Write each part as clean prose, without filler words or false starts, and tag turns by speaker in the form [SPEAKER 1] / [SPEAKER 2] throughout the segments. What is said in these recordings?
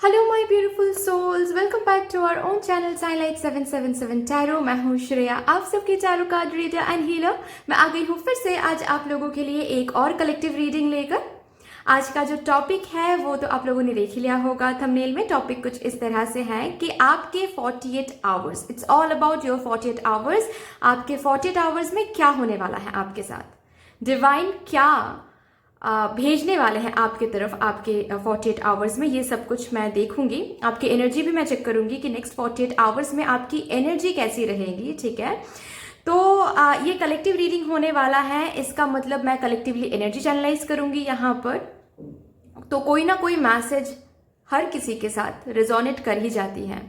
[SPEAKER 1] Hello my beautiful souls, welcome back to our own channel Signlight 777 tarot. मैं हूँ श्रेया, आप सबके tarot card reader and healer. मैं आ गई हूँ फिर से आज आप लोगों के लिए एक और कलेक्टिव रीडिंग लेकर। आज का जो टॉपिक है वो तो आप लोगों ने देख ही लिया होगा थंबनेल में। टॉपिक कुछ इस तरह से है कि आपके 48 hours, it's all about your 48 hours. आपके 48 आवर्स में क्या होने वाला है आपके साथ, डिवाइन क्या भेजने वाले हैं आपके तरफ आपके 48 आवर्स में, ये सब कुछ मैं देखूंगी। आपकी एनर्जी भी मैं चेक करूंगी कि नेक्स्ट 48 आवर्स में आपकी एनर्जी कैसी रहेगी। ठीक है, तो ये कलेक्टिव रीडिंग होने वाला है। इसका मतलब मैं कलेक्टिवली एनर्जी चैनलाइज करूंगी यहाँ पर। तो कोई ना कोई मैसेज हर किसी के साथ रिजोनेट कर ही जाती है।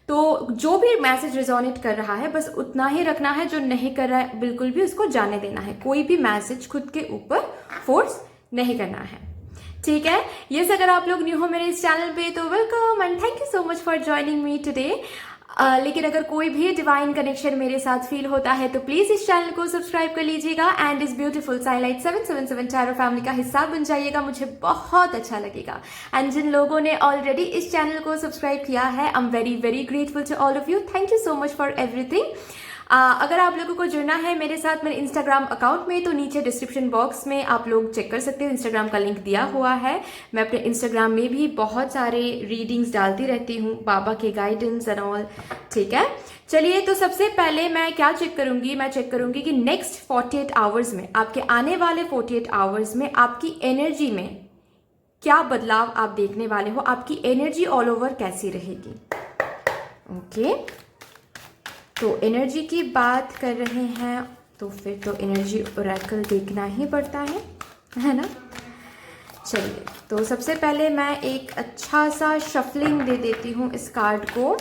[SPEAKER 1] तो जो भी मैसेज रिजोनेट कर रहा है बस उतना ही रखना है, जो नहीं कर रहा है बिल्कुल भी उसको जाने देना है। कोई भी मैसेज खुद के ऊपर फोर्स नहीं करना है। ठीक है, ये अगर आप लोग न्यू हो मेरे इस चैनल पे तो welcome and thank you so much for joining me today. लेकिन अगर कोई भी डिवाइन कनेक्शन मेरे साथ फील होता है तो प्लीज इस चैनल को सब्सक्राइब कर लीजिएगा एंड इस ब्यूटीफुल साइनलाइट 777 टैरो फैमिली का हिस्सा बन जाइएगा, मुझे बहुत अच्छा लगेगा। एंड जिन लोगों ने ऑलरेडी इस चैनल को सब्सक्राइब किया है, I am very very grateful to all of you. Thank you so much for everything. अगर आप लोगों को जुड़ना है मेरे साथ मेरे इंस्टाग्राम अकाउंट में तो नीचे डिस्क्रिप्शन बॉक्स में आप लोग चेक कर सकते हो, इंस्टाग्राम का लिंक दिया हुआ है। मैं अपने इंस्टाग्राम में भी बहुत सारे रीडिंग्स डालती रहती हूँ, बाबा के गाइडेंस एंड ऑल। ठीक है, चलिए तो सबसे पहले मैं क्या चेक करूंगी, मैं चेक करूंगी कि नेक्स्ट 48 आवर्स में, आपके आने वाले 48 आवर्स में आपकी एनर्जी में क्या बदलाव आप देखने वाले हो, आपकी एनर्जी ऑल ओवर कैसी रहेगी। ओके, तो एनर्जी की बात कर रहे हैं तो फिर तो एनर्जी ओरेकल देखना ही पड़ता है ना। चलिए, तो सबसे पहले मैं एक अच्छा सा शफलिंग दे देती हूँ इस कार्ड को।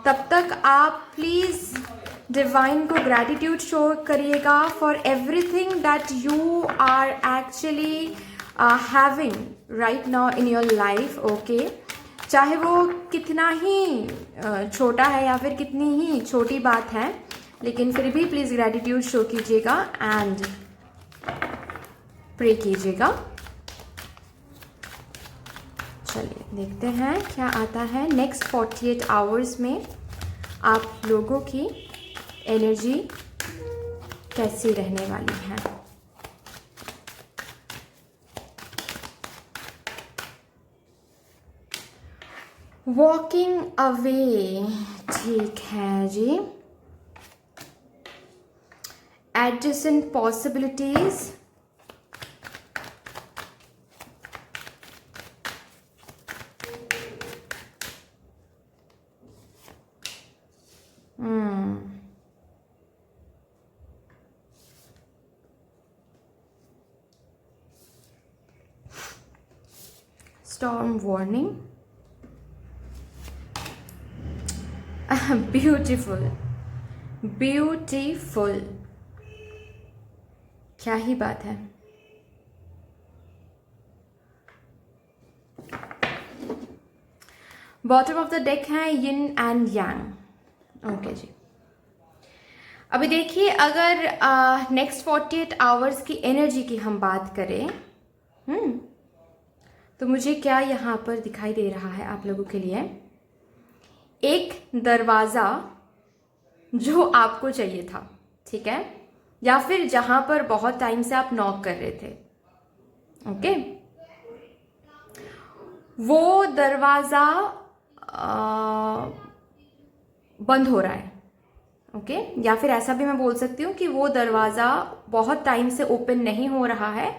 [SPEAKER 1] तब तक आप प्लीज डिवाइन को ग्रैटिट्यूड शो करिएगा for everything that you are actually having right now in your life. Okay, चाहे वो कितना ही छोटा है या फिर कितनी ही छोटी बात है, लेकिन फिर भी प्लीज ग्रैटिट्यूड शो कीजिएगा एंड प्रे कीजिएगा। चलिए देखते हैं क्या आता है नेक्स्ट 48 आवर्स में आप लोगों की एनर्जी कैसी रहने वाली है। वॉकिंग अवे, ठीक है जी। Adjacent possibilities, storm warning, beautiful beautiful, क्या ही बात है। बॉटम ऑफ द डेक है यिन एंड यांग। ओके जी, अभी देखिए अगर नेक्स्ट 48 आवर्स की एनर्जी की हम बात करें तो मुझे क्या यहाँ पर दिखाई दे रहा है आप लोगों के लिए। एक दरवाजा जो आपको चाहिए था, ठीक है, या फिर जहां पर बहुत टाइम से आप नॉक कर रहे थे। ओके, वो दरवाजा बंद हो रहा है। ओके, या फिर ऐसा भी मैं बोल सकती हूँ कि वो दरवाजा बहुत टाइम से ओपन नहीं हो रहा है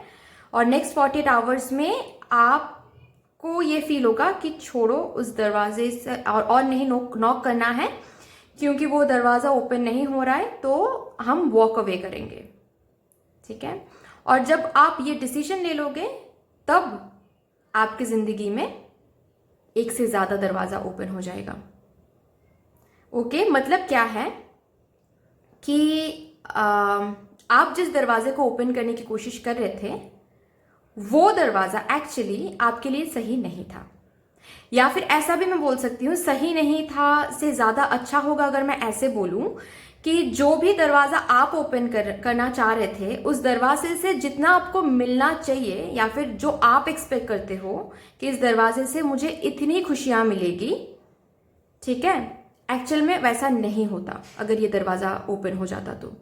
[SPEAKER 1] और नेक्स्ट 48 आवर्स में आपको ये फील होगा कि छोड़ो उस दरवाजे से और नहीं नॉक करना है, क्योंकि वो दरवाजा ओपन नहीं हो रहा है तो हम वॉक अवे करेंगे। ठीक है, और जब आप ये डिसीजन ले लोगे तब आपकी जिंदगी में एक से ज्यादा दरवाजा ओपन हो जाएगा। ओके, मतलब क्या है कि आप जिस दरवाजे को ओपन करने की कोशिश कर रहे थे वो दरवाजा एक्चुअली आपके लिए सही नहीं था, या फिर ऐसा भी मैं बोल सकती हूँ सही नहीं था से ज्यादा अच्छा होगा अगर मैं ऐसे बोलूं कि जो भी दरवाजा आप ओपन करना चाह रहे थे, उस दरवाजे से जितना आपको मिलना चाहिए या फिर जो आप एक्सपेक्ट करते हो कि इस दरवाजे से मुझे इतनी खुशियां मिलेगी, ठीक है, एक्चुअल में वैसा नहीं होता। अगर ये दरवाजा ओपन हो जाता तो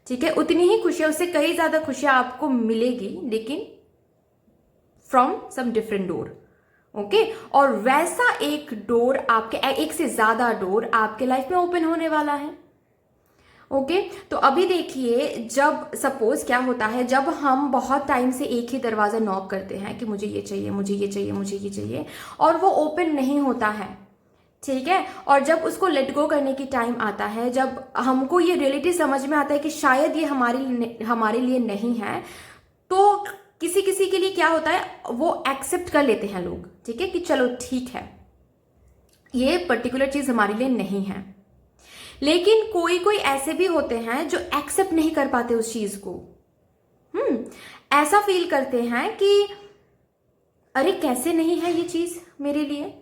[SPEAKER 1] ठीक है, उतनी ही खुशियां, उससे कई ज्यादा खुशियां आपको मिलेगी, लेकिन from some different door. Okay, और वैसा एक डोर आपके, एक से ज्यादा डोर आपके लाइफ में ओपन होने वाला है। ओके, तो अभी देखिए, जब सपोज क्या होता है, जब हम बहुत टाइम से एक ही दरवाजा नॉक करते हैं कि मुझे ये चाहिए, मुझे ये चाहिए, मुझे ये चाहिए, और वो ओपन नहीं होता है, ठीक है, और जब उसको लेट गो करने की टाइम आता है, जब हमको ये रियलिटी समझ में आता है कि शायद ये हमारे लिए नहीं है, तो किसी किसी के लिए क्या होता है, वो एक्सेप्ट कर लेते हैं लोग, ठीक है, कि चलो ठीक है, ये पर्टिकुलर चीज हमारे लिए नहीं है। लेकिन कोई कोई ऐसे भी होते हैं जो एक्सेप्ट नहीं कर पाते उस चीज को। ऐसा फील करते हैं कि अरे कैसे नहीं है ये चीज मेरे लिए,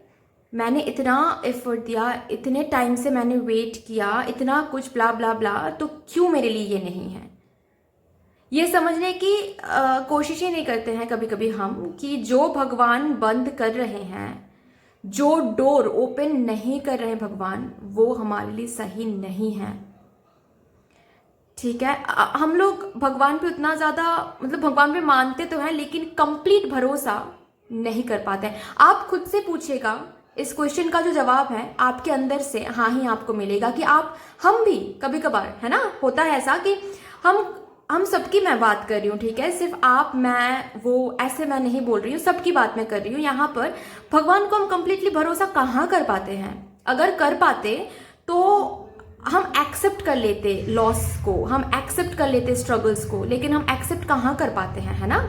[SPEAKER 1] मैंने इतना एफर्ट दिया, इतने टाइम से मैंने वेट किया, इतना कुछ ब्ला ब्ला ब्ला, तो क्यों मेरे लिए ये नहीं है। ये समझने की कोशिश ही नहीं करते हैं कभी कभी हम कि जो भगवान बंद कर रहे हैं, जो डोर ओपन नहीं कर रहे हैं भगवान, वो हमारे लिए सही नहीं है, ठीक है। हम लोग भगवान पे उतना ज्यादा, मतलब भगवान पे मानते तो हैं, लेकिन कंप्लीट भरोसा नहीं कर पाते हैं। आप खुद से पूछेगा, इस क्वेश्चन का जो जवाब है आपके अंदर से हाँ ही आपको मिलेगा कि हम भी कभी कभार, है ना, होता है ऐसा कि हम सबकी मैं बात कर रही हूँ, ठीक है, सिर्फ आप, मैं, वो, ऐसे मैं नहीं बोल रही हूँ, सबकी बात मैं कर रही हूँ। यहाँ पर भगवान को हम कंप्लीटली भरोसा कहाँ कर पाते हैं। अगर कर पाते तो हम एक्सेप्ट कर लेते लॉस को, हम एक्सेप्ट कर लेते स्ट्रगल्स को, लेकिन हम एक्सेप्ट कहाँ कर पाते हैं, है ना।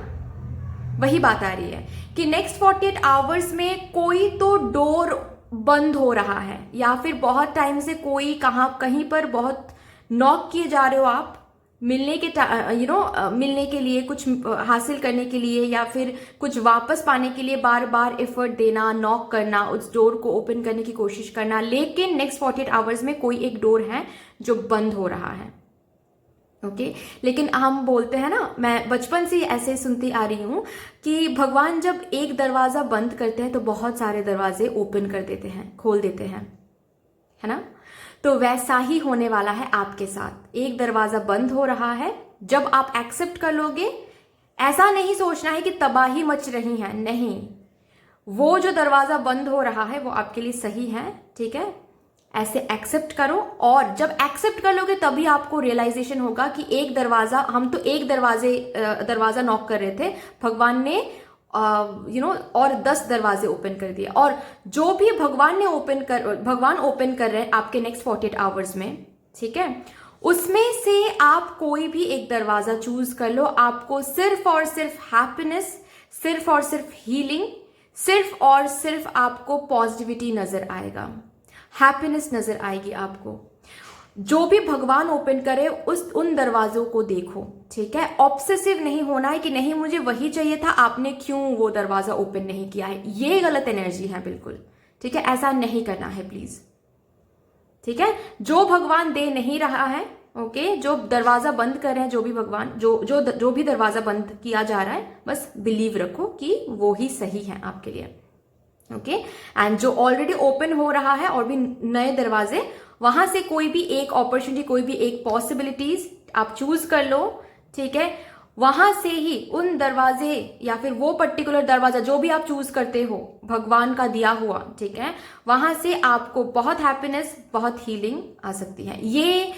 [SPEAKER 1] वही बात आ रही है कि नेक्स्ट 48 आवर्स में कोई तो डोर बंद हो रहा है, या फिर बहुत टाइम से कोई कहीं पर बहुत नॉक किए जा रहे हो आप, मिलने के मिलने के लिए, कुछ हासिल करने के लिए, या फिर कुछ वापस पाने के लिए बार बार एफर्ट देना, नॉक करना, उस डोर को ओपन करने की कोशिश करना, लेकिन नेक्स्ट 48 आवर्स में कोई एक डोर है जो बंद हो रहा है। ओके, लेकिन हम बोलते हैं ना, मैं बचपन से ऐसे सुनती आ रही हूं कि भगवान जब एक दरवाजा बंद करते हैं तो बहुत सारे दरवाजे ओपन कर देते हैं, खोल देते हैं, है ना। तो वैसा ही होने वाला है आपके साथ। एक दरवाजा बंद हो रहा है, जब आप एक्सेप्ट कर लोगे, ऐसा नहीं सोचना है कि तबाही मच रही है, नहीं, वो जो दरवाजा बंद हो रहा है वो आपके लिए सही है, ठीक है, ऐसे एक्सेप्ट करो। और जब एक्सेप्ट कर लोगे तभी आपको रियलाइजेशन होगा कि एक दरवाजा, हम तो एक दरवाजा नॉक कर रहे थे, भगवान ने और 10 दरवाजे ओपन कर दिए। और जो भी भगवान ओपन कर रहे हैं आपके नेक्स्ट 48 आवर्स में, ठीक है, उसमें से आप कोई भी एक दरवाजा चूज कर लो, आपको सिर्फ और सिर्फ हैप्पीनेस, सिर्फ और सिर्फ हीलिंग, सिर्फ और सिर्फ आपको पॉजिटिविटी नजर आएगा, हैप्पीनेस नजर आएगी आपको। जो भी भगवान ओपन करे उन दरवाजों को देखो, ठीक है। ऑब्सेसिव नहीं होना है कि नहीं मुझे वही चाहिए था, आपने क्यों वो दरवाजा ओपन नहीं किया है, ये गलत एनर्जी है बिल्कुल, ठीक है, ऐसा नहीं करना है प्लीज, ठीक है। जो भगवान दे नहीं रहा है, ओके, जो दरवाजा बंद कर रहे हैं, जो भी भगवान, जो भी दरवाजा बंद किया जा रहा है, बस बिलीव रखो कि वो ही सही है आपके लिए, ओके। एंड जो ऑलरेडी ओपन हो रहा है और भी नए दरवाजे, वहां से कोई भी एक अपॉर्चुनिटी, कोई भी एक पॉसिबिलिटीज आप चूज कर लो, ठीक है, वहां से ही उन दरवाजे या फिर वो पर्टिकुलर दरवाजा जो भी आप चूज करते हो भगवान का दिया हुआ, ठीक है, वहां से आपको बहुत हैप्पीनेस, बहुत हीलिंग आ सकती है। ये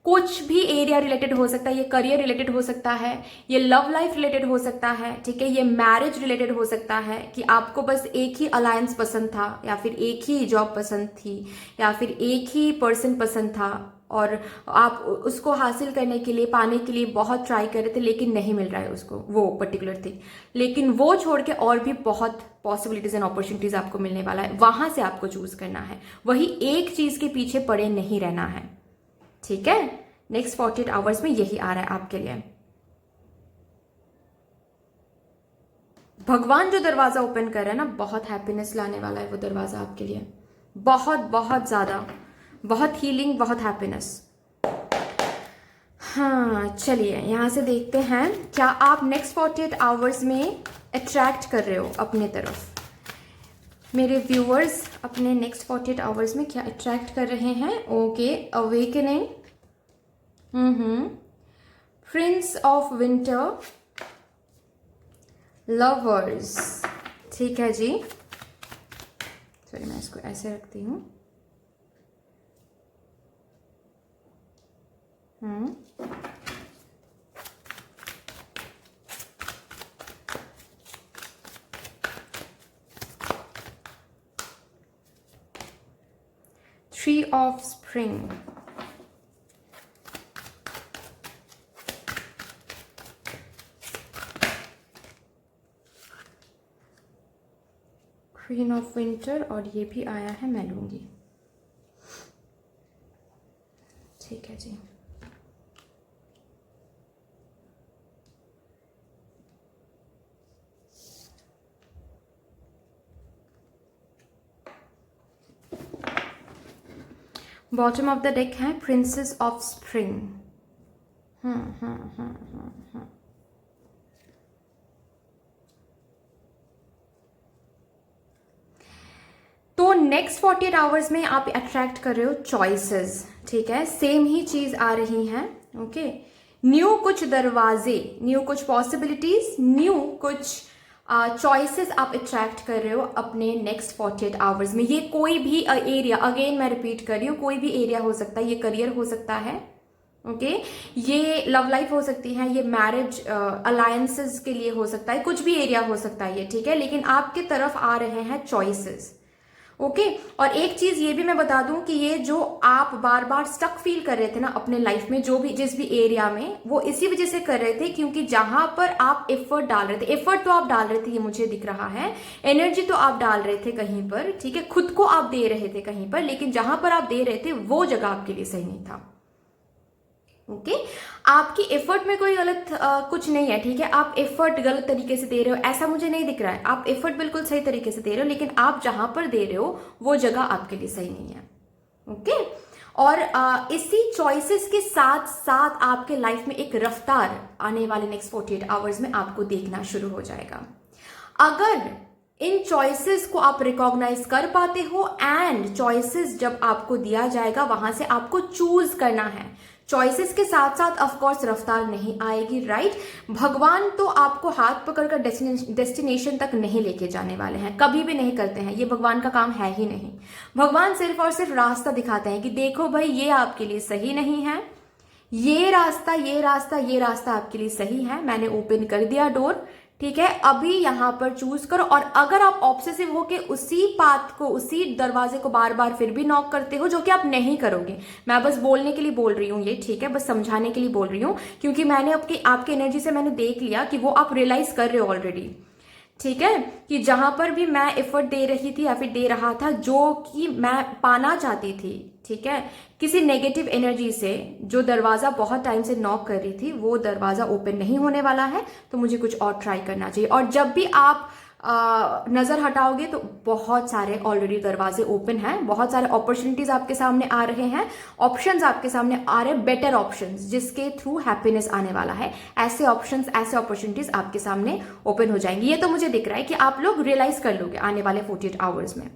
[SPEAKER 1] कुछ भी एरिया रिलेटेड हो सकता है, ये करियर रिलेटेड हो सकता है, ये लव लाइफ रिलेटेड हो सकता है, ठीक है, ये मैरिज रिलेटेड हो सकता है कि आपको बस एक ही अलायंस पसंद था, या फिर एक ही जॉब पसंद थी, या फिर एक ही पर्सन पसंद था, और आप उसको हासिल करने के लिए, पाने के लिए बहुत ट्राई कर रहे थे, लेकिन नहीं मिल रहा है उसको वो पर्टिकुलर थिंग, लेकिन वो छोड़ के और भी बहुत पॉसिबिलिटीज एंड अपॉर्चुनिटीज आपको मिलने वाला है, वहां से आपको चूज करना है, वही एक चीज के पीछे पड़े नहीं रहना है, ठीक है। नेक्स्ट 48 आवर्स में यही आ रहा है आपके लिए। भगवान जो दरवाजा ओपन कर रहा है ना, बहुत हैप्पीनेस लाने वाला है वो दरवाजा आपके लिए, बहुत बहुत ज्यादा, बहुत हीलिंग, बहुत हैप्पीनेस, हाँ चलिए यहाँ से देखते हैं क्या आप नेक्स्ट 48 आवर्स में अट्रैक्ट कर रहे हो अपने तरफ। मेरे व्यूअर्स अपने नेक्स्ट 48 आवर्स में क्या अट्रैक्ट कर रहे हैं। Okay, awakening, Prince of winter, lovers. ठीक है जी, चलिए मैं इसको ऐसे रखती हूँ। Tree of Spring, Queen of Winter, और ये भी आया है, मैं लूंगी। ठीक है जी, बॉटम ऑफ द डेक है प्रिंसेस ऑफ स्प्रिंग। तो नेक्स्ट 48 आवर्स में आप अट्रैक्ट कर रहे हो चॉइसेस। ठीक है, सेम ही चीज आ रही है। ओके, न्यू कुछ दरवाजे, न्यू कुछ पॉसिबिलिटीज, न्यू कुछ चॉइसेस आप अट्रैक्ट कर रहे हो अपने नेक्स्ट 48 आवर्स में। ये कोई भी एरिया, अगेन मैं रिपीट कर रही हूँ, कोई भी एरिया हो सकता है। ये करियर हो सकता है, ओके, ये लव लाइफ हो सकती है, ये मैरिज अलायंसेस के लिए हो सकता है, कुछ भी एरिया हो सकता है ये। ठीक है, लेकिन आपके तरफ आ रहे हैं चॉइसेस। ओके, और एक चीज ये भी मैं बता दूं कि ये जो आप बार बार स्टक फील कर रहे थे ना अपने लाइफ में, जो भी जिस भी एरिया में, वो इसी वजह से कर रहे थे क्योंकि जहां पर आप एफर्ट डाल रहे थे, एफर्ट तो आप डाल रहे थे, ये मुझे दिख रहा है, एनर्जी तो आप डाल रहे थे कहीं पर, ठीक है, खुद को आप दे रहे थे कहीं पर, लेकिन जहां पर आप दे रहे थे वो जगह आपके लिए सही नहीं था। ओके, आपकी एफर्ट में कोई गलत कुछ नहीं है। ठीक है, आप एफर्ट गलत तरीके से दे रहे हो ऐसा मुझे नहीं दिख रहा है। आप एफर्ट बिल्कुल सही तरीके से दे रहे हो, लेकिन आप जहां पर दे रहे हो वो जगह आपके लिए सही नहीं है। ओके, और इसी चॉइसेस के साथ साथ आपके लाइफ में एक रफ्तार आने वाले नेक्स्ट 48 आवर्स में आपको देखना शुरू हो जाएगा। अगर इन चॉइसेस को आप रिकॉग्नाइज कर पाते हो, एंड चॉइसेस जब आपको दिया जाएगा वहां से आपको चूज करना है। चॉइसेस के साथ साथ ऑफ कोर्स रफ्तार नहीं आएगी, राइट। भगवान तो आपको हाथ पकड़कर डेस्टिनेशन तक नहीं लेके जाने वाले हैं, कभी भी नहीं करते हैं, ये भगवान का काम है ही नहीं। भगवान सिर्फ और सिर्फ रास्ता दिखाते हैं कि देखो भाई ये आपके लिए सही नहीं है, ये रास्ता ये रास्ता ये रास्ता आपके लिए सही है, मैंने ओपन कर दिया डोर, ठीक है, अभी यहां पर चूज करो। और अगर आप ऑब्सेसिव होके उसी पाथ को, उसी दरवाजे को बार बार फिर भी नॉक करते हो, जो कि आप नहीं करोगे, मैं बस बोलने के लिए बोल रही हूँ ये, ठीक है, बस समझाने के लिए बोल रही हूँ, क्योंकि मैंने आपके एनर्जी से मैंने देख लिया कि वो आप रियलाइज कर रहे हो ऑलरेडी। ठीक है, कि जहां पर भी मैं एफर्ट दे रही थी या फिर दे रहा था, जो कि मैं पाना चाहती थी, ठीक है, किसी नेगेटिव एनर्जी से जो दरवाजा बहुत टाइम से नॉक कर रही थी, वो दरवाजा ओपन नहीं होने वाला है, तो मुझे कुछ और ट्राई करना चाहिए। और जब भी आप नजर हटाओगे तो बहुत सारे ऑलरेडी दरवाजे ओपन हैं, बहुत सारे अपॉर्चुनिटीज आपके सामने आ रहे हैं, ऑप्शंस आपके सामने आ रहे हैं, बेटर ऑप्शंस जिसके थ्रू हैप्पीनेस आने वाला है। ऐसे ऑप्शंस, ऐसे अपॉर्चुनिटीज आपके सामने ओपन हो जाएंगी। ये तो मुझे दिख रहा है कि आप लोग रियलाइज कर लोगे आने वाले 48 आवर्स में,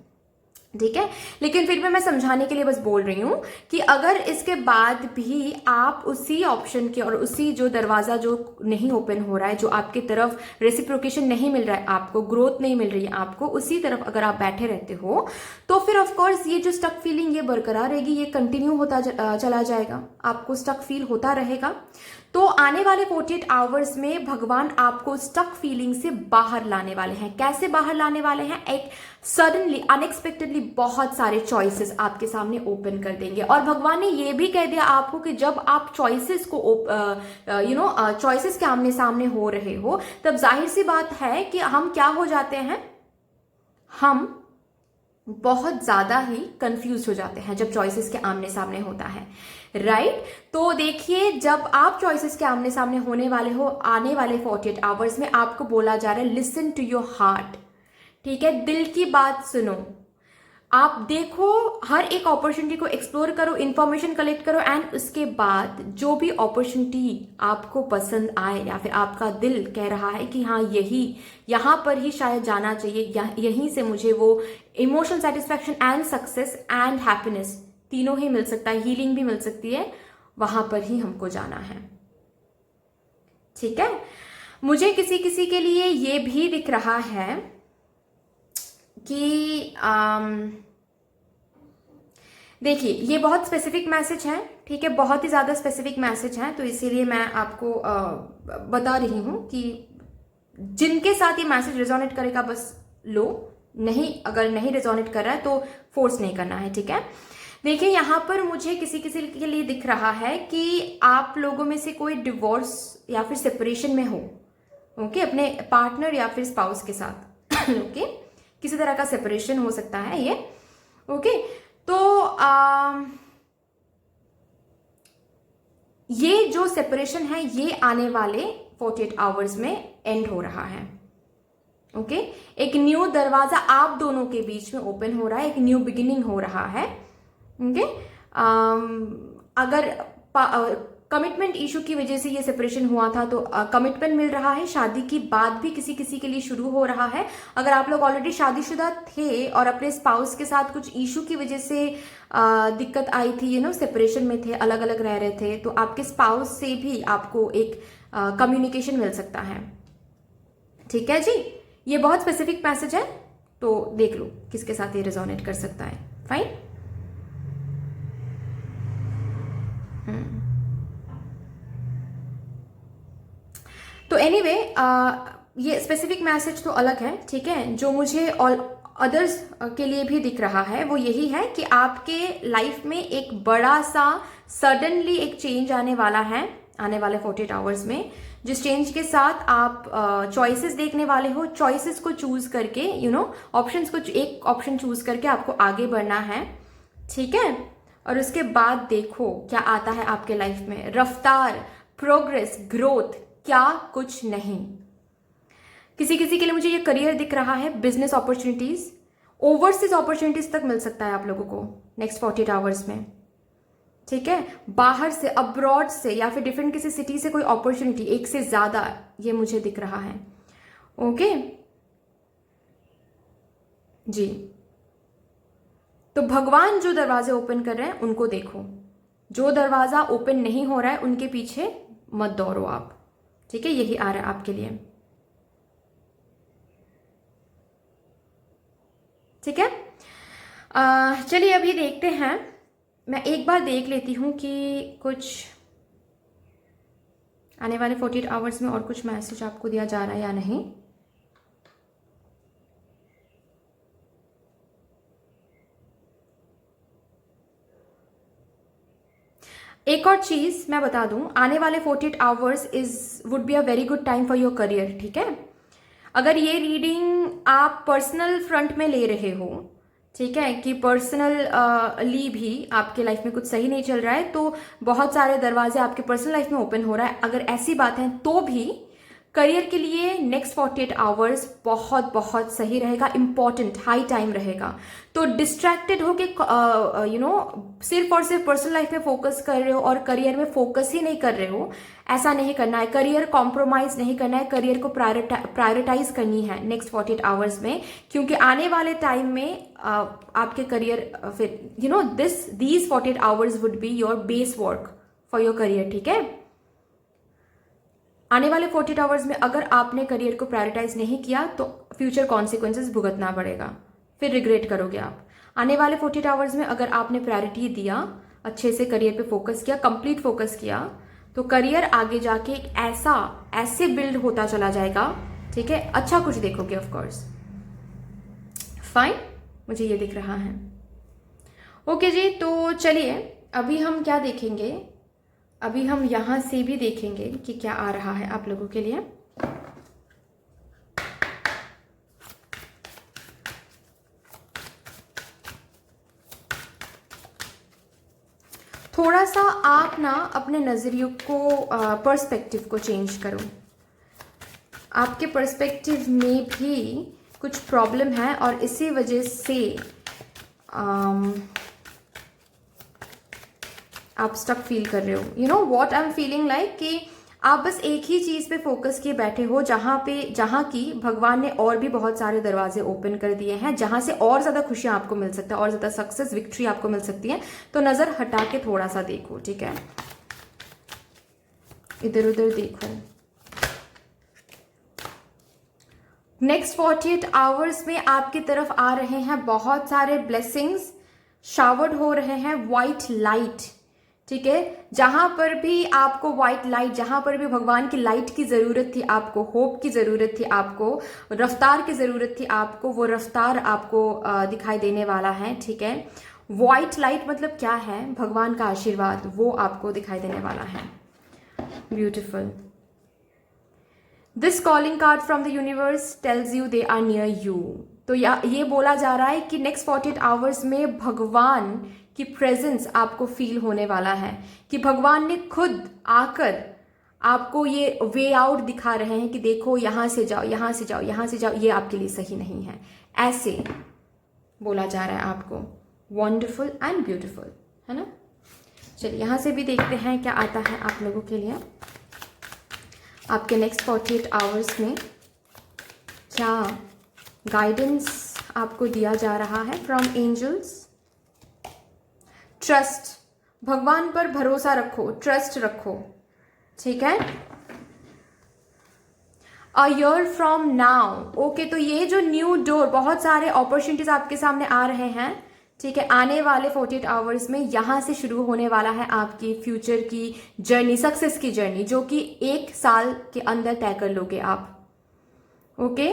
[SPEAKER 1] ठीक है। लेकिन फिर भी मैं समझाने के लिए बस बोल रही हूं कि अगर इसके बाद भी आप उसी ऑप्शन के और उसी जो दरवाजा जो नहीं ओपन हो रहा है, जो आपकी तरफ रेसिप्रोकेशन नहीं मिल रहा है, आपको ग्रोथ नहीं मिल रही है, आपको उसी तरफ अगर आप बैठे रहते हो, तो फिर ऑफ कोर्स ये जो स्टक फीलिंग ये बरकरार रहेगी, ये कंटिन्यू होता चला जाएगा, आपको स्टक फील होता रहेगा। तो आने वाले 48 आवर्स में भगवान आपको स्टक फीलिंग से बाहर लाने वाले हैं। कैसे बाहर लाने वाले हैं? एक सडनली, अनएक्सपेक्टेडली बहुत सारे चॉइसेस आपके सामने ओपन कर देंगे। और भगवान ने ये भी कह दिया आपको कि जब आप चॉइसेस को चॉइसेस के आमने सामने हो रहे हो, तब जाहिर सी बात है कि हम क्या हो जाते हैं, हम बहुत ज्यादा ही कंफ्यूज हो जाते हैं जब चॉइसेस के आमने सामने होता है, राइट। तो देखिए, जब आप चॉइसेस के आमने सामने होने वाले हो आने वाले 48 आवर्स में, आपको बोला जा रहा है लिसन टू योर हार्ट, ठीक है, दिल की बात सुनो। आप देखो, हर एक अपॉर्चुनिटी को एक्सप्लोर करो, इंफॉर्मेशन कलेक्ट करो, एंड उसके बाद जो भी अपॉर्चुनिटी आपको पसंद आए या फिर आपका दिल कह रहा है कि हाँ यही, यहाँ पर ही शायद जाना चाहिए, यहीं से मुझे वो emotional satisfaction and success and happiness तीनों ही मिल सकता है, हीलिंग भी मिल सकती है, वहां पर ही हमको जाना है। ठीक है। मुझे किसी किसी के लिए ये भी दिख रहा है कि देखिए, ये बहुत स्पेसिफिक मैसेज है, ठीक है, बहुत ही ज़्यादा स्पेसिफिक मैसेज है, तो इसीलिए मैं आपको बता रही हूँ कि जिनके साथ ये मैसेज रिजोनेट करेगा बस लो, नहीं, अगर नहीं रिजोनेट कर रहा है तो फोर्स नहीं करना है। ठीक है। देखिए, यहाँ पर मुझे किसी किसी के लिए दिख रहा है कि आप लोगों में से कोई डिवोर्स या फिर सेपरेशन में हो, ओके, अपने पार्टनर या फिर स्पाउस के साथ ओके, किसी तरह का सेपरेशन हो सकता है ये, ओके। तो ये जो सेपरेशन है ये आने वाले 48 आवर्स में एंड हो रहा है, ओके। एक न्यू दरवाजा आप दोनों के बीच में ओपन हो रहा है, एक न्यू बिगिनिंग हो रहा है, ओके। अगर कमिटमेंट इशू की वजह से ये सेपरेशन हुआ था तो कमिटमेंट मिल रहा है, शादी की बात भी किसी किसी के लिए शुरू हो रहा है। अगर आप लोग ऑलरेडी शादीशुदा थे और अपने स्पाउस के साथ कुछ इशू की वजह से दिक्कत आई थी, सेपरेशन में थे, अलग अलग रह रहे थे, तो आपके स्पाउस से भी आपको एक कम्युनिकेशन मिल सकता है। ठीक है जी, ये बहुत स्पेसिफिक मैसेज है, तो देख लो किसके साथ ये रिजोनेट कर सकता है। फाइन। तो एनीवे ये स्पेसिफिक मैसेज तो अलग है, ठीक है। जो मुझे ऑल अदर्स के लिए भी दिख रहा है वो यही है कि आपके लाइफ में एक बड़ा सा सडनली एक चेंज आने वाला है, आने वाले 48 आवर्स में, जिस चेंज के साथ आप चॉइसेस देखने वाले हो, चॉइसेस को चूज करके ऑप्शंस को, एक ऑप्शन चूज करके आपको आगे बढ़ना है। ठीक है। और उसके बाद देखो क्या आता है आपके लाइफ में, रफ्तार, प्रोग्रेस, ग्रोथ, क्या कुछ नहीं। किसी किसी के लिए मुझे ये करियर दिख रहा है, बिजनेस अपॉर्चुनिटीज, ओवरसीज अपॉर्चुनिटीज तक मिल सकता है आप लोगों को नेक्स्ट 48 आवर्स में। ठीक है। बाहर से, अब्रॉड से, या फिर डिफरेंट किसी सिटी से कोई अपॉर्चुनिटी, एक से ज्यादा, ये मुझे दिख रहा है। ओके जी। तो भगवान जो दरवाजे ओपन कर रहे हैं उनको देखो, जो दरवाजा ओपन नहीं हो रहा है उनके पीछे मत दौड़ो आप। ठीक है, यही आ रहा है आपके लिए। ठीक है। चलिए अभी देखते हैं, मैं एक बार देख लेती हूं कि कुछ आने वाले 48 आवर्स में और कुछ मैसेज आपको दिया जा रहा है या नहीं। एक और चीज मैं बता दूं, आने वाले 48 hours would be a very good time for your career. ठीक है। अगर ये रीडिंग आप पर्सनल फ्रंट में ले रहे हो, ठीक है, कि पर्सनली भी आपके लाइफ में कुछ सही नहीं चल रहा है, तो बहुत सारे दरवाजे आपके पर्सनल लाइफ में ओपन हो रहा है, अगर ऐसी बात है तो भी करियर के लिए नेक्स्ट 48 आवर्स बहुत बहुत सही रहेगा, इंपॉर्टेंट हाई टाइम रहेगा। तो डिस्ट्रैक्टेड हो के सिर्फ और सिर्फ पर्सनल लाइफ में फोकस कर रहे हो और करियर में फोकस ही नहीं कर रहे हो, ऐसा नहीं करना है। करियर कॉम्प्रोमाइज नहीं करना है, करियर को प्रायोरिटाइज करनी है नेक्स्ट 48 आवर्स में, क्योंकि आने वाले टाइम में आपके करियर फिर these 48 hours would be your base work for your career. ठीक है। आने वाले 48 आवर्स में अगर आपने करियर को प्रायोरिटाइज नहीं किया तो फ्यूचर कॉन्सिक्वेंसेस भुगतना पड़ेगा, फिर रिग्रेट करोगे आप। आने वाले 48 आवर्स में अगर आपने प्रायोरिटी दिया, अच्छे से करियर पे फोकस किया, कंप्लीट फोकस किया, तो करियर आगे जाके एक ऐसे बिल्ड होता चला जाएगा। ठीक है। अच्छा कुछ देखोगे ऑफकोर्स। फाइन, मुझे ये दिख रहा है। ओके जी, तो चलिए अभी हम क्या देखेंगे, अभी हम यहां से भी देखेंगे कि क्या आ रहा है आप लोगों के लिए। थोड़ा सा आप ना अपने नजरियों को, पर्सपेक्टिव को चेंज करो। आपके पर्सपेक्टिव में भी कुछ प्रॉब्लम है और इसी वजह से आप स्टक फील कर रहे हो, you know what I am feeling like, कि आप बस एक ही चीज पे फोकस किए बैठे हो, जहां की भगवान ने और भी बहुत सारे दरवाजे ओपन कर दिए हैं, जहां से और ज्यादा खुशियां आपको मिल सकता है, और ज्यादा सक्सेस, विक्ट्री आपको मिल सकती है। तो नजर हटा के थोड़ा सा देखो, ठीक है, इधर उधर देखो। नेक्स्ट 48 आवर्स में आपकी तरफ आ रहे हैं बहुत सारे ब्लेसिंग्स, शावर्ड हो रहे हैं व्हाइट लाइट, ठीक है। जहां पर भी आपको व्हाइट लाइट, जहां पर भी भगवान की लाइट की जरूरत थी आपको, होप की जरूरत थी आपको, रफ्तार की जरूरत थी आपको, वो रफ्तार आपको दिखाई देने वाला है, ठीक है। व्हाइट लाइट मतलब क्या है? भगवान का आशीर्वाद, वो आपको दिखाई देने वाला है। Beautiful. This calling card from the universe tells you they are near you. तो ये बोला जा रहा है कि नेक्स्ट 48 आवर्स में भगवान की प्रेजेंस आपको फील होने वाला है, कि भगवान ने खुद आकर आपको ये वे आउट दिखा रहे हैं कि देखो यहां से जाओ, यहां से जाओ, यहां से जाओ, ये आपके लिए सही नहीं है, ऐसे बोला जा रहा है आपको। वंडरफुल एंड ब्यूटिफुल, है ना। चलिए यहां से भी देखते हैं क्या आता है आप लोगों के लिए। आपके नेक्स्ट 48 आवर्स में क्या गाइडेंस आपको दिया जा रहा है फ्रॉम एंजल्स। ट्रस्ट, भगवान पर भरोसा रखो, ट्रस्ट रखो, ठीक है। A year from now, okay. तो ये जो न्यू डोर, बहुत सारे अपॉर्चुनिटीज आपके सामने आ रहे हैं, ठीक है। आने वाले 48 आवर्स में यहां से शुरू होने वाला है आपकी फ्यूचर की जर्नी, सक्सेस की जर्नी, जो कि 1 साल के अंदर तय कर लोगे आप, ओके।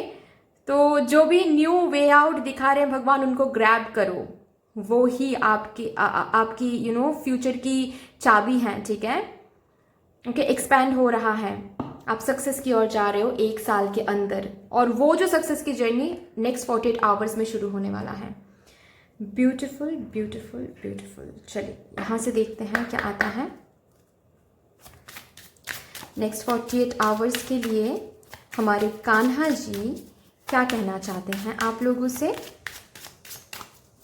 [SPEAKER 1] तो जो भी न्यू वे आउट दिखा रहे हैं भगवान, उनको ग्रैब करो, वो ही आपकी यू नो फ्यूचर की चाबी है, ठीक है, ओके। एक्सपैंड हो रहा है, आप सक्सेस की ओर जा रहे हो 1 साल के अंदर, और वो जो सक्सेस की जर्नी नेक्स्ट 48 आवर्स में शुरू होने वाला है। Beautiful beautiful beautiful. चलिए यहां से देखते हैं क्या आता है नेक्स्ट 48 आवर्स के लिए। हमारे कान्हा जी क्या कहना चाहते हैं आप लोगों से,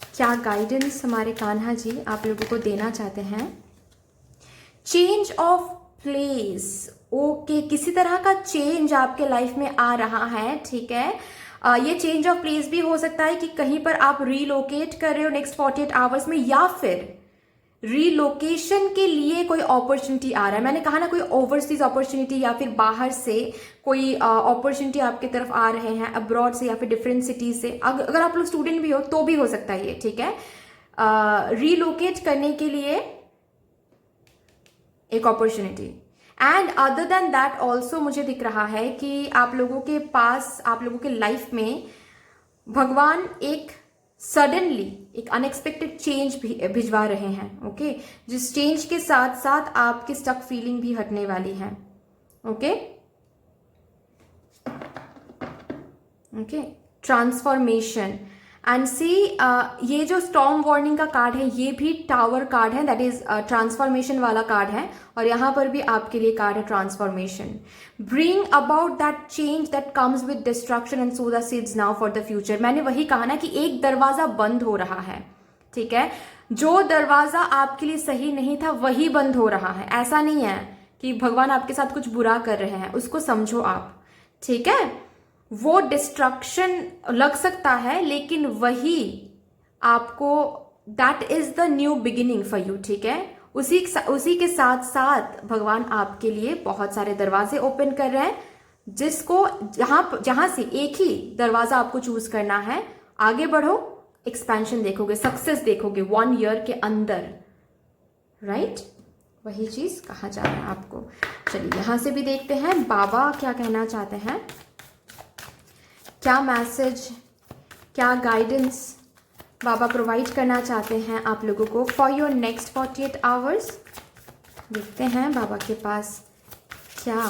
[SPEAKER 1] क्या गाइडेंस हमारे कान्हा जी आप लोगों को देना चाहते हैं। Change of place, okay. किसी तरह का चेंज आपके लाइफ में आ रहा है, ठीक है। ये चेंज ऑफ प्लेस भी हो सकता है कि कहीं पर आप रीलोकेट कर रहे हो नेक्स्ट 48 आवर्स में, या फिर रीलोकेशन के लिए कोई अपॉर्चुनिटी आ रहा है। मैंने कहा ना, कोई ओवरसीज अपॉर्चुनिटी या फिर बाहर से कोई अपॉर्चुनिटी आपकी तरफ आ रहे हैं, अब्रॉड से या फिर डिफरेंट सिटीज से। अगर आप लोग स्टूडेंट भी हो तो भी हो सकता है ये, ठीक है। रीलोकेट करने के लिए एक opportunity, and other than that also मुझे दिख रहा है कि आप लोगों के पास, आप लोगों के लाइफ में भगवान एक सडनली एक अनएक्सपेक्टेड चेंज भिजवा रहे हैं, ओके। जिस चेंज के साथ साथ आपकी स्टक फीलिंग भी हटने वाली है, ओके ओके। ट्रांसफॉर्मेशन एंड सी, ये जो स्टॉर्म वार्निंग का कार्ड है, ये भी टावर कार्ड है, दैट इज ट्रांसफॉर्मेशन वाला कार्ड है, और यहां पर भी आपके लिए कार्ड है transformation. Bring about that change that comes with destruction and so the seeds now for the future. मैंने वही कहा ना कि एक दरवाजा बंद हो रहा है, ठीक है। जो दरवाजा आपके लिए सही नहीं था वही बंद हो रहा है। ऐसा नहीं है कि भगवान आपके साथ कुछ बुरा कर रहे हैं, उसको समझो आप, ठीक है। वो डिस्ट्रक्शन लग सकता है, लेकिन वही आपको, that is the new beginning for you, ठीक है। उसी के साथ साथ भगवान आपके लिए बहुत सारे दरवाजे ओपन कर रहे हैं, जिसको जहां से एक ही दरवाजा आपको चूज करना है। आगे बढ़ो, एक्सपेंशन देखोगे, सक्सेस देखोगे 1 ईयर के अंदर, राइट। वही चीज कहा जा रहा है आपको। चलिए यहां से भी देखते हैं बाबा क्या कहना चाहते हैं, क्या मैसेज, क्या गाइडेंस बाबा प्रोवाइड करना चाहते हैं आप लोगों को फॉर योर नेक्स्ट 48 आवर्स। देखते हैं बाबा के पास क्या।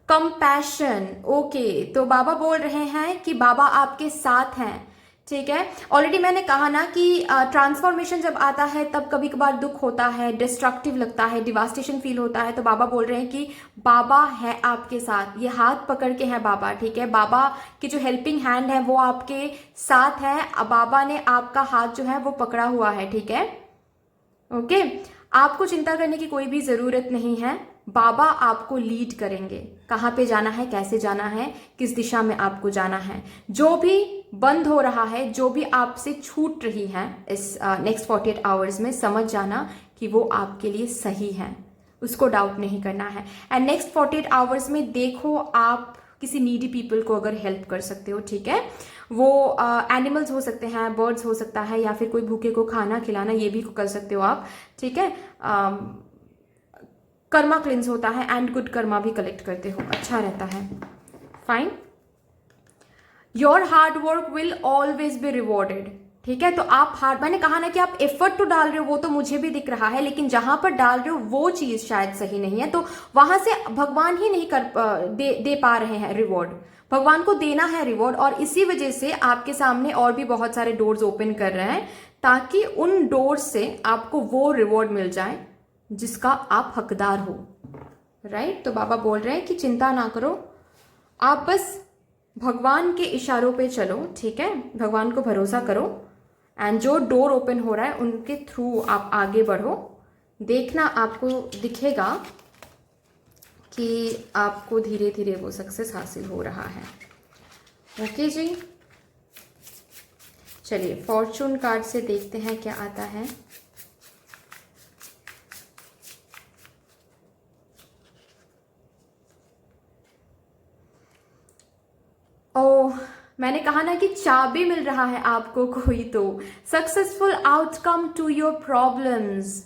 [SPEAKER 1] Compassion, okay. तो बाबा बोल रहे हैं कि बाबा आपके साथ हैं, ठीक है। ऑलरेडी मैंने कहा ना कि ट्रांसफॉर्मेशन जब आता है तब कभी कभार दुख होता है, डिस्ट्रक्टिव लगता है, डिवास्टेशन फील होता है, तो बाबा बोल रहे हैं कि बाबा है आपके साथ, ये हाथ पकड़ के है बाबा, ठीक है। बाबा की जो हेल्पिंग हैंड है वो आपके साथ है, बाबा ने आपका हाथ जो है वो पकड़ा हुआ है, ठीक है। ओके, आपको चिंता करने की कोई भी जरूरत नहीं है, बाबा आपको लीड करेंगे, कहाँ पे जाना है, कैसे जाना है, किस दिशा में आपको जाना है। जो भी बंद हो रहा है, जो भी आपसे छूट रही है इस नेक्स्ट 48 आवर्स में, समझ जाना कि वो आपके लिए सही है, उसको डाउट नहीं करना है। एंड नेक्स्ट 48 आवर्स में देखो आप किसी नीडी पीपल को अगर हेल्प कर सकते हो, ठीक है। वो एनिमल्स हो सकते हैं, बर्ड्स हो सकता है, या फिर कोई भूखे को खाना खिलाना, ये भी कर सकते हो आप, ठीक है। कर्मा क्लिंस होता है एंड गुड कर्मा भी कलेक्ट करते हो, अच्छा रहता है। Fine, your hard work will always be rewarded, ठीक है। तो आप हार्ड, मैंने कहा ना कि आप एफर्ट तो डाल रहे हो, वो तो मुझे भी दिख रहा है, लेकिन जहां पर डाल रहे हो वो चीज शायद सही नहीं है, तो वहां से भगवान ही नहीं दे पा रहे हैं रिवॉर्ड। भगवान को देना है रिवॉर्ड, और इसी वजह से आपके सामने और भी बहुत सारे डोर्स ओपन कर रहे हैं, ताकि उन डोर्स से आपको वो रिवॉर्ड मिल जाए जिसका आप हकदार हो, राइट। तो बाबा बोल रहे हैं कि चिंता ना करो, आप बस भगवान के इशारों पे चलो, ठीक है। भगवान को भरोसा करो, एंड जो डोर ओपन हो रहा है उनके थ्रू आप आगे बढ़ो। देखना आपको दिखेगा कि आपको धीरे धीरे वो सक्सेस हासिल हो रहा है। ओके जी, चलिए फॉर्चून कार्ड से देखते हैं क्या आता है। ओह, मैंने कहा ना कि चाबी मिल रहा है आपको कोई, तो successful outcome to your problems,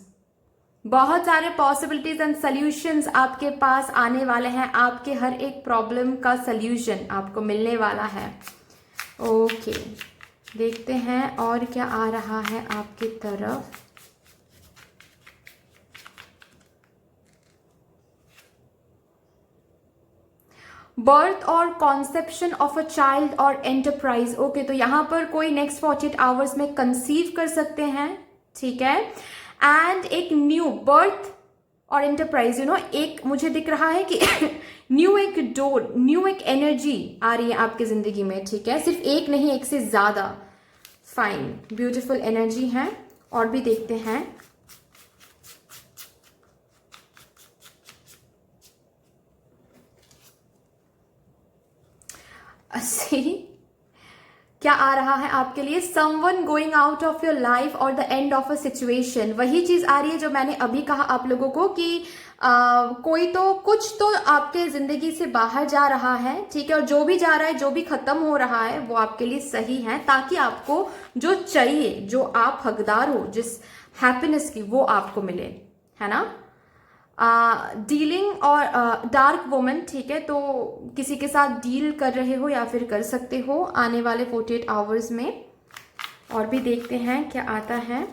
[SPEAKER 1] बहुत सारे पॉसिबिलिटीज एंड सॉल्यूशंस आपके पास आने वाले हैं, आपके हर एक प्रॉब्लम का सॉल्यूशन आपको मिलने वाला है। ओके, देखते हैं और क्या आ रहा है आपकी तरफ। बर्थ और कॉन्सेप्शन ऑफ अ चाइल्ड और एंटरप्राइज। ओके, तो यहां पर कोई नेक्स्ट 48 आवर्स में कंसीव कर सकते हैं, ठीक है। एंड एक न्यू बर्थ और एंटरप्राइज, एक मुझे दिख रहा है कि न्यू एक डोर, न्यू एक एनर्जी आ रही है आपकी जिंदगी में, ठीक है। सिर्फ एक नहीं, एक से ज्यादा। फाइन, ब्यूटीफुल एनर्जी है। और भी देखते हैं। क्या आ रहा है आपके लिए, someone going out of your life और the end of a situation. वही चीज आ रही है जो मैंने अभी कहा आप लोगों को कि कोई तो कुछ तो आपके जिंदगी से बाहर जा रहा है, ठीक है। और जो भी जा रहा है, जो भी खत्म हो रहा है, वो आपके लिए सही है, ताकि आपको जो चाहिए, जो आप हकदार हो जिस हैप्पीनेस की, वो आपको मिले, है ना। डीलिंग और डार्क वुमन, ठीक है। तो किसी के साथ डील कर रहे हो या फिर कर सकते हो आने वाले 48 आवर्स में। और भी देखते हैं क्या आता है।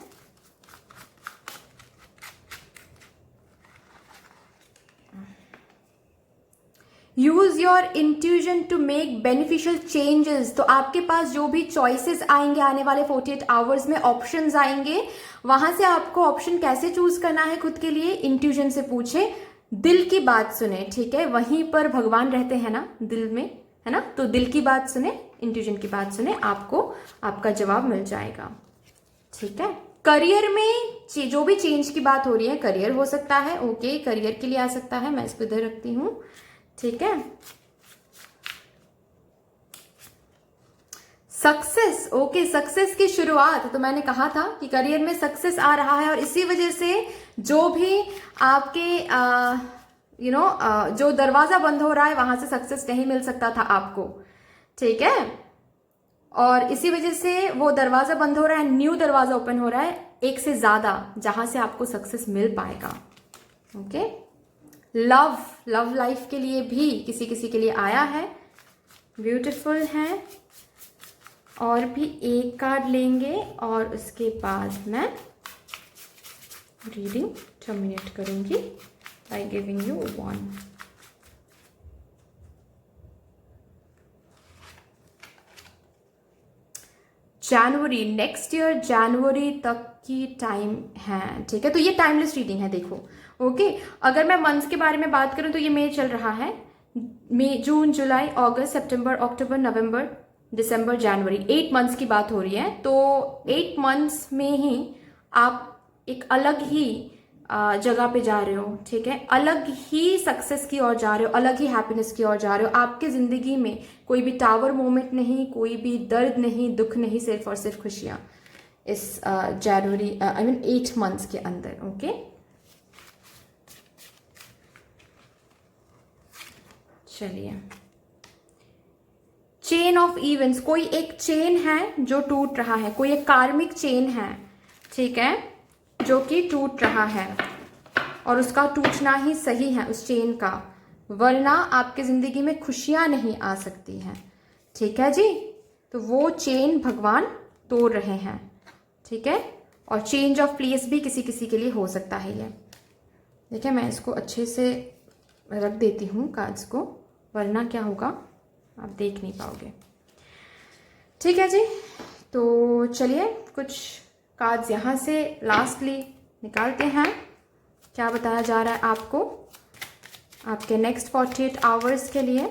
[SPEAKER 1] Use your intuition to make beneficial changes. तो आपके पास जो भी चॉइसेस आएंगे आने वाले 48 आवर्स में, ऑप्शंस आएंगे, वहां से आपको ऑप्शन कैसे चूज करना है खुद के लिए, इंट्यूजन से पूछे, दिल की बात सुने, ठीक है। वहीं पर भगवान रहते हैं ना, दिल में, है ना। तो दिल की बात सुने, इंट्यूजन की बात सुने, आपको आपका जवाब मिल जाएगा, ठीक है। करियर में जो भी चेंज की बात हो रही है, करियर हो सकता है, ओके, करियर के लिए आ सकता है। मैं इसको इधर रखती हूं, ठीक है। सक्सेस, ओके, सक्सेस की शुरुआत। तो मैंने कहा था कि करियर में सक्सेस आ रहा है, और इसी वजह से जो भी आपके जो दरवाजा बंद हो रहा है, वहां से सक्सेस नहीं मिल सकता था आपको, ठीक है। और इसी वजह से वो दरवाजा बंद हो रहा है, न्यू दरवाजा ओपन हो रहा है, एक से ज्यादा, जहां से आपको सक्सेस मिल पाएगा। ओके, लव लाइफ के लिए भी किसी किसी के लिए आया है, ब्यूटीफुल है। और भी एक कार्ड लेंगे और उसके बाद मैं रीडिंग टर्मिनेट करूंगी बाय गिविंग यू 1। जनवरी, नेक्स्ट ईयर जनवरी तक की टाइम है, ठीक है। तो ये टाइमलेस रीडिंग है, देखो। ओके, अगर मैं मंथ्स के बारे में बात करूं तो ये मई चल रहा है, मई, जून, जुलाई, अगस्त, सितंबर, अक्टूबर, नवंबर, दिसंबर, जनवरी, 8 मंथ्स की बात हो रही है। तो 8 मंथ्स में ही आप एक अलग ही जगह पे जा रहे हो, ठीक है। अलग ही सक्सेस की ओर जा रहे हो, अलग ही हैप्पीनेस की ओर जा रहे हो। आपके जिंदगी में कोई भी टावर मोमेंट नहीं, कोई भी दर्द नहीं, दुख नहीं, सिर्फ और सिर्फ खुशियां इस जनवरी, आई मीन 8 मंथ्स के अंदर। ओके, चलिए, चेन ऑफ इवेंट्स, कोई एक चेन है जो टूट रहा है, कोई एक कार्मिक चेन है, ठीक है, जो कि टूट रहा है और उसका टूटना ही सही है उस चेन का, वरना आपके जिंदगी में खुशियां नहीं आ सकती हैं, ठीक है जी। तो वो चेन भगवान तोड़ रहे हैं, ठीक है। और चेंज ऑफ प्लेस भी किसी किसी के लिए हो सकता है ये। देखिए, मैं इसको अच्छे से रख देती हूँ कार्ड्स को, वरना क्या होगा आप देख नहीं पाओगे, ठीक है जी। तो चलिए कुछ कार्ड्स यहाँ से लास्टली निकालते हैं, क्या बताया जा रहा है आपको आपके नेक्स्ट 48 आवर्स के लिए।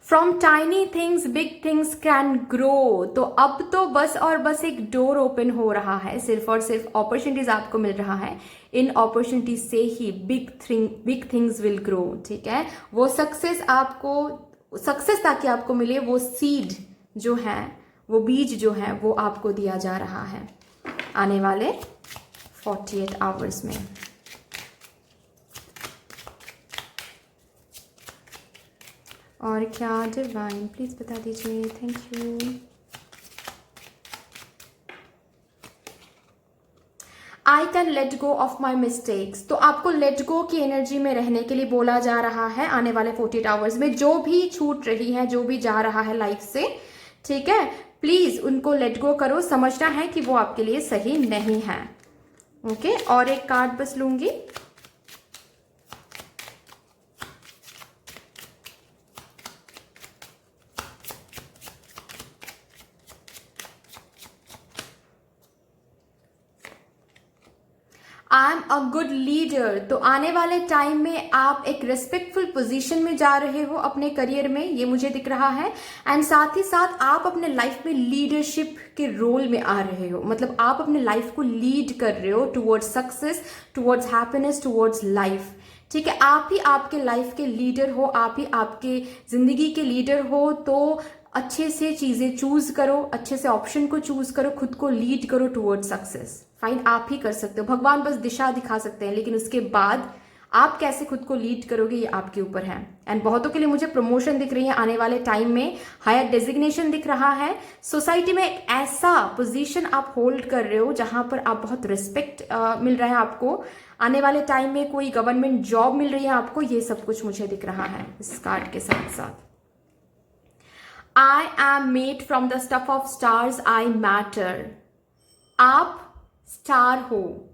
[SPEAKER 1] From tiny things big things can grow. तो अब तो बस और बस एक डोर ओपन हो रहा है, सिर्फ और सिर्फ अपॉर्चुनिटीज आपको मिल रहा है। इन अपॉर्चुनिटीज से ही बिग थिंग्स विल ग्रो, ठीक है। वो सक्सेस ताकि आपको मिले, वो सीड जो है, वो बीज जो है, वो आपको दिया जा रहा है आने वाले 48 आवर्स में। और क्या डिवाइन प्लीज बता दीजिए, thank you. I can let go of my mistakes. तो आपको लेट गो की एनर्जी में रहने के लिए बोला जा रहा है आने वाले 48 आवर्स में। जो भी छूट रही है, जो भी जा रहा है लाइफ से, ठीक है, प्लीज उनको लेट गो करो। समझना है कि वो आपके लिए सही नहीं है। ओके, और एक कार्ड बस लूंगी। I am a good leader. तो आने वाले टाइम में आप एक रिस्पेक्टफुल पोजीशन में जा रहे हो अपने करियर में, ये मुझे दिख रहा है। एंड साथ ही साथ आप अपने लाइफ में लीडरशिप के रोल में आ रहे हो, मतलब आप अपने लाइफ को लीड कर रहे हो towards success, towards happiness, towards life, ठीक है। आप ही आपके लाइफ के लीडर हो, आप ही आपके जिंदगी के लीडर हो। तो अच्छे से चीजें चूज करो, अच्छे से ऑप्शन को चूज करो, खुद को लीड करो टुवर्ड्स सक्सेस। फाइन, आप ही कर सकते हो, भगवान बस दिशा दिखा सकते हैं, लेकिन उसके बाद आप कैसे खुद को लीड करोगे ये आपके ऊपर है। एंड बहुतों के लिए मुझे प्रमोशन दिख रही है आने वाले टाइम में, हायर डेजिग्नेशन दिख रहा है, सोसाइटी में एक ऐसा पोजीशन आप होल्ड कर रहे हो जहां पर आप बहुत रिस्पेक्ट मिल रहा है आपको। आने वाले टाइम में कोई गवर्नमेंट जॉब मिल रही है आपको, ये सब कुछ मुझे दिख रहा है इस कार्ड के साथ साथ। I am made from the stuff of stars, I matter. आप स्टार हो,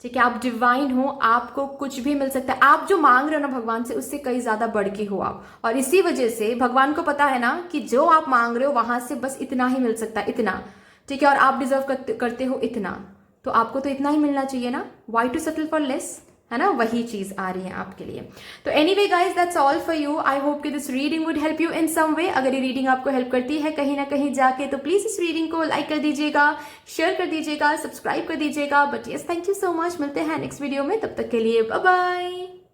[SPEAKER 1] ठीक है, आप डिवाइन हो, आपको कुछ भी मिल सकता है। आप जो मांग रहे हो ना भगवान से, उससे कई ज्यादा बढ़ के हो आप। और इसी वजह से भगवान को पता है ना कि जो आप मांग रहे हो वहां से बस इतना ही मिल सकता है, इतना, ठीक है। और आप डिजर्व करते हो इतना, तो आपको तो इतना ही मिलना चाहिए ना। Why to settle for less, है ना, वही चीज आ रही है आपके लिए। तो anyway guys, that's all for you. I hope कि this reading would help you in some way. अगर ये रीडिंग आपको हेल्प करती है कहीं ना कहीं जाके, तो प्लीज इस रीडिंग को लाइक कर दीजिएगा, शेयर कर दीजिएगा, सब्सक्राइब कर दीजिएगा। But yes, thank you so much. मिलते हैं नेक्स्ट वीडियो में, तब तक के लिए बाय बाय।